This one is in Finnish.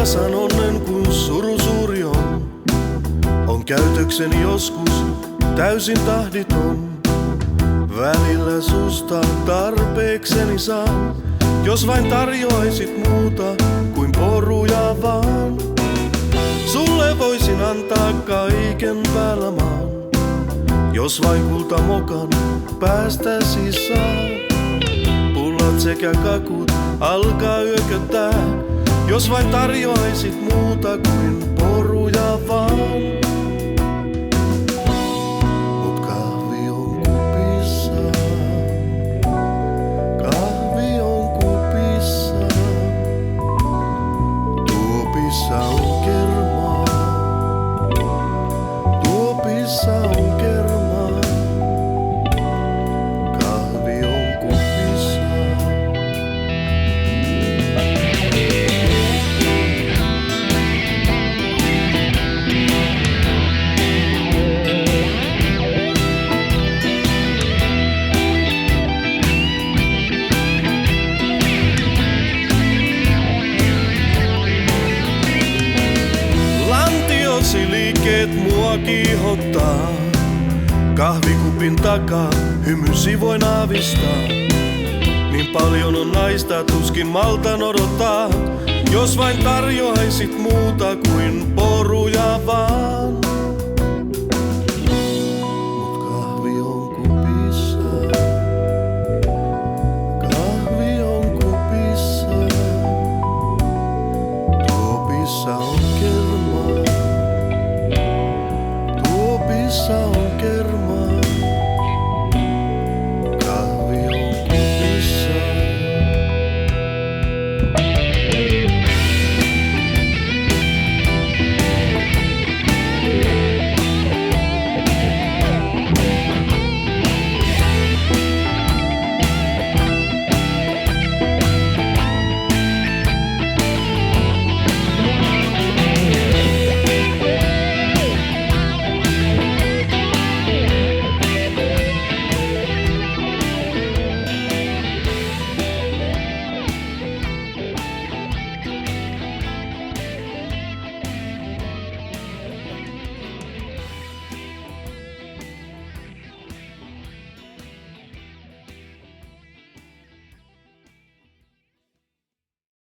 Sanonnen kun suru suuri on käytökseni joskus täysin tahditon. Välillä susta tarpeekseni saan, jos vain tarjoaisit muuta kuin poruja vaan. Sulle voisin antaa kaiken päällä maan, jos vain kultamokan päästäsi saa. Pullot sekä kakut alkaa yököttää, jos vain tarjoaisit muuta kuin poruja vaan. Mut kahvi on kupissa, kahvi on kupissa. Tuopissa on kermaa, tuopissa on kermaa. Kahvi on kupissa. Liikkeet mua kiihottaa, kahvikupin takaa hymysi voin aavistaa. Niin paljon on naista, tuskin maltan odottaa, jos vain tarjoaisit muuta kuin poruja vaan.